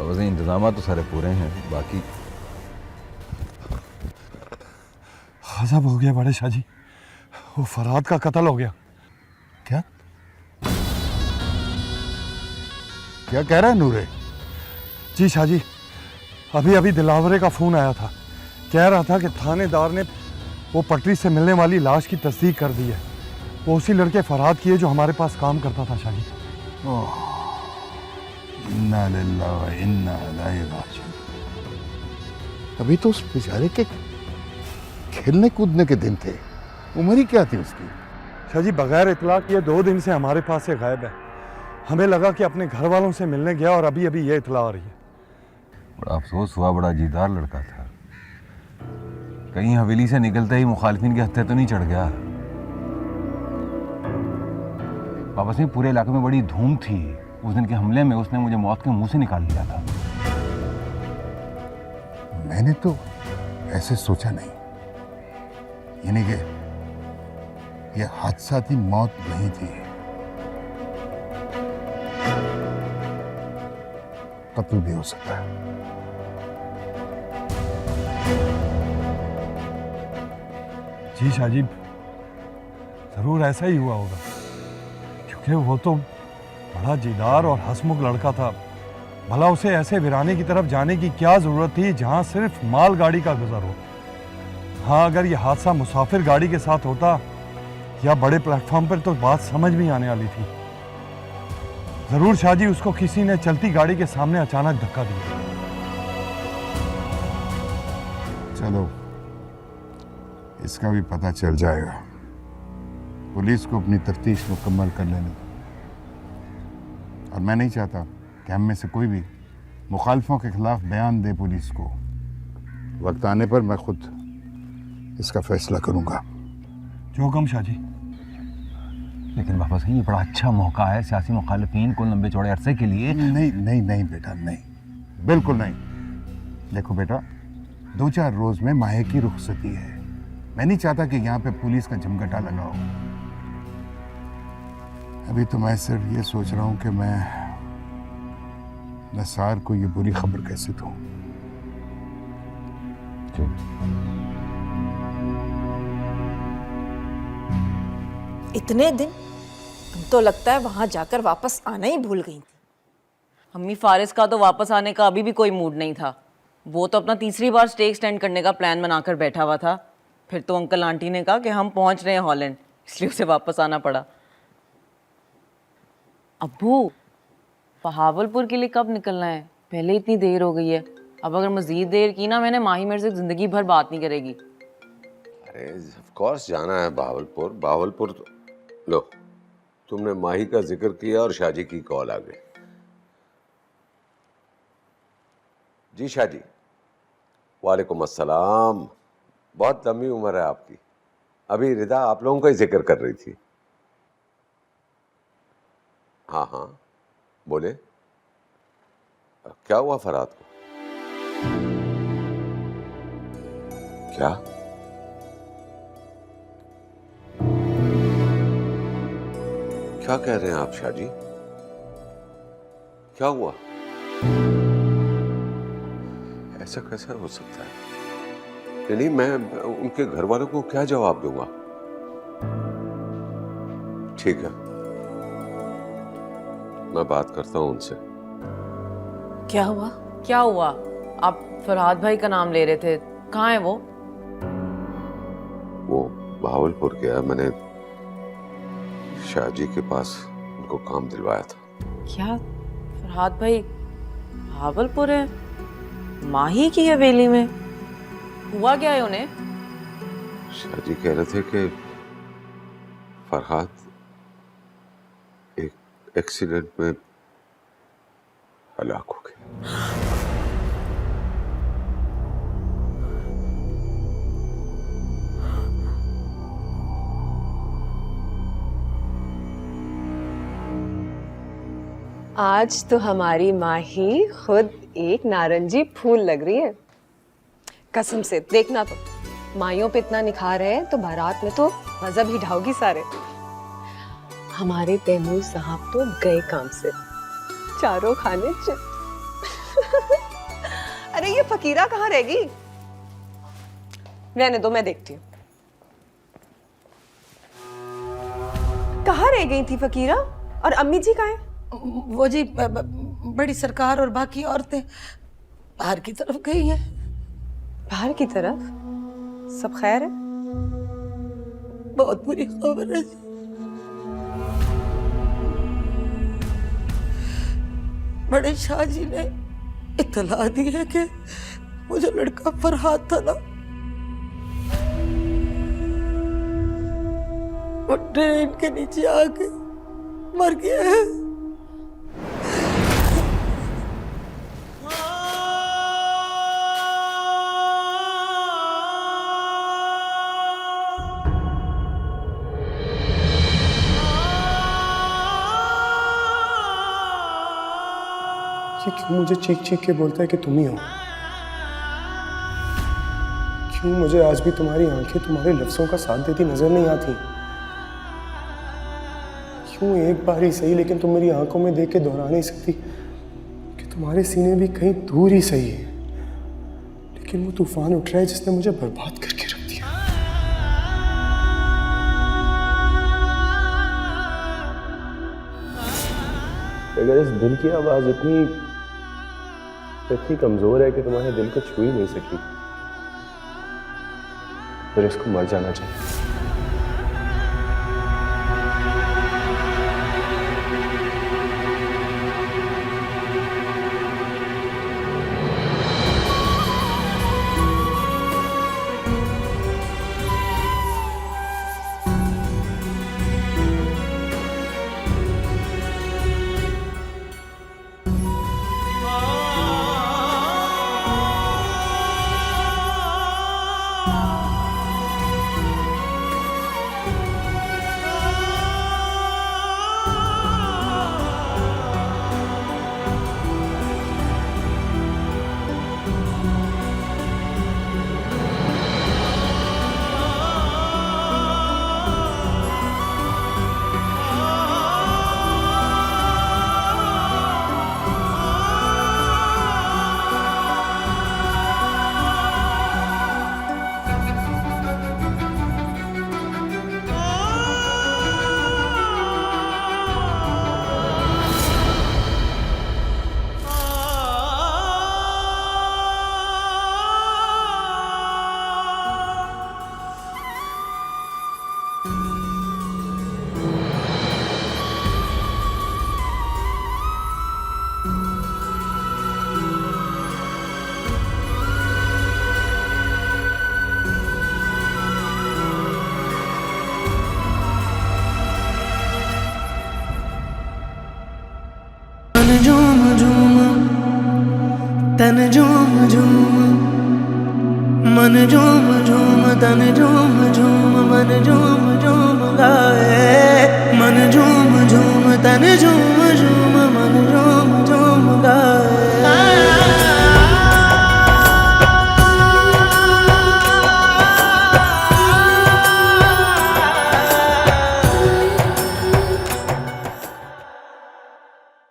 वैसे इंतजाम तो सारे पूरे हैं, बाकी गजब हो गया बड़े शाह जी, वो फरहाद का कत्ल हो गया। क्या क्या कह रहा है नूरे? जी शाह जी, अभी अभी दिलावरे का फोन आया था, कह रहा था कि थानेदार ने वो पटरी से मिलने वाली लाश की तस्दीक कर दी है। वो उसी लड़के फरहाद की है जो हमारे पास काम करता था शाह जी। इन्ना लिल्लाहि व इन्ना इलैहि राजिऊन। अभी तो उस बेचारे के खेलने कूदने के दिन थे, उम्र ही क्या थी उसकी? शाह जी, बगैर इतला किए 2 दिन से हमारे पास से गायब है। हमें लगा कि अपने घर वालों से मिलने गया और अभी अभी ये इतला आ रही है। बड़ा अफसोस हुआ, बड़ा जीदार लड़का था। कहीं हवेली से निकलते ही मुखालिफिन के हत्थे तो नहीं चढ़ गया? वापस में पूरे इलाके में बड़ी धूम थी। उस दिन के हमले में उसने मुझे मौत के मुंह से निकाल लिया था। मैंने तो ऐसे सोचा नहीं, यानी कि यह हादसाती मौत नहीं थी, कत्ल भी हो सकता है। जी शाह जी, जरूर ऐसा ही हुआ होगा, क्योंकि वो तो बड़ा जीदार और हंसमुख लड़का था। भला उसे ऐसे वीराने की तरफ जाने की क्या जरूरत थी जहां सिर्फ मालगाड़ी का गुजर हो। हाँ, अगर यह हादसा मुसाफिर गाड़ी के साथ होता या बड़े प्लेटफॉर्म पर तो बात समझ में आने वाली थी। जरूर शाह जी, उसको किसी ने चलती गाड़ी के सामने अचानक धक्का दिया। चलो, इसका भी पता चल जाएगा। पुलिस को अपनी तफ्तीश मुकम्मल कर लेने दो। और मैं नहीं चाहता कि हम में से कोई भी मुखालफों के खिलाफ बयान दे पुलिस को। वक्त आने पर मैं खुद इसका फैसला करूंगा। जो हुक्म शाह जी। लेकिन बाबा साहब, ये बड़ा अच्छा मौका है सियासी मुखालिफिन को लंबे चौड़े अरसे के लिए। नहीं नहीं नहीं बेटा, नहीं, बिल्कुल नहीं। देखो बेटा, 2-4 रोज में माहे की रुखसती है। मैं नहीं चाहता कि यहाँ पे पुलिस का झमघटा लगा हो। अभी तो मैं सिर्फ ये सोच रहा हूँ कि मैं नसार को ये बुरी खबर कैसे दूं। इतने दिन तो लगता है वहां जाकर वापस आना ही भूल गई थी। अम्मी, फारिस का तो वापस आने का अभी भी कोई मूड नहीं था। वो तो अपना तीसरी बार स्टे एक्सटेंड करने का प्लान बनाकर बैठा हुआ था। फिर तो अंकल आंटी ने कहा कि हम पहुंच रहे हैं हॉलैंड, इसलिए उसे वापस आना पड़ा। अब्बू, बहावलपुर के लिए कब निकलना है? पहले इतनी देर हो गई है। अब अगर मजीद देर की ना, मैंने माही मेरे से जिंदगी भर बात नहीं करेगी। अरे ऑफ कोर्स जाना है बहावलपुर। बहावलपुर तो लो, तुमने माही का जिक्र किया और शाहजी की कॉल आ गई। जी शाहजी। वालेकुम अस्सलाम। बहुत लंबी उम्र है आपकी। अभी रिदा आप लोगों का ही जिक्र कर रही थी। हाँ हाँ, बोले क्या हुआ फरहाद को? क्या? क्या कह रहे हैं आप शाहजी? क्या हुआ? ऐसा कैसे हो सकता है? नहीं, मैं उनके घर वालों को क्या जवाब दूंगा? ठीक है, मैं बात करता हूं उनसे। क्या हुआ? क्या हुआ? आप फरहाद भाई का नाम ले रहे थे, कहाँ है वो? वो बहावलपुर गया। मैंने शाहजी के पास उनको काम दिलवाया था। क्या फरहाद भाई बहावलपुर है? माही की हवेली में? हुआ क्या है उन्हें? शाहजी कह रहे थे कि फरहाद एक एक्सीडेंट में हलाक हो गया। आज तो हमारी माही खुद एक नारंगी फूल लग रही है, कसम से। देखना तो, माइयों पे इतना निखार है तो बारात में तो मजहब ही ढाओगी सारे। हमारे तैमूर साहब तो गए काम से, चारों खाने चित। अरे ये फकीरा कहाँ रहेगी? रहने दो, मैं देखती हूँ। कहाँ रह गई थी फकीरा? और अम्मी जी कहाँ हैं? वो जी बड़ी सरकार और बाकी औरतें बाहर की तरफ गई हैं। बाहर की तरफ? सब खैर है? बहुत बुरी खबर है जी। बड़े शाह जी ने इत्तला दी है कि वो जो लड़का फरहाद था ना, वो ट्रेन के नीचे आके मर गया है। ये क्यों मुझे चीख चीख के बोलता है कि तुम ही हो? क्यों मुझे आज भी तुम्हारी आंखें तुम्हारे लफ्जों का साथ देती नजर नहीं आती? क्यों एक बार ही सही लेकिन तुम मेरी आंखों में देख के दोहरा नहीं सकती कि तुम्हारे सीने भी कहीं दूर ही सही है, लेकिन वो तूफान उठ रहा है जिसने मुझे बर्बाद करके रख दिया। अगर इस दिल की आवाज इतनी कमजोर है कि तुम्हारे दिल को छू ही नहीं सकी, फिर इसको मर जाना चाहिए। झूम झूम तन झूम झूम मन झूम झूम तन झूम झूम मन झूम झूम गाए। मन झूम झूम तन झूम झूम मन झूम झूम गाए।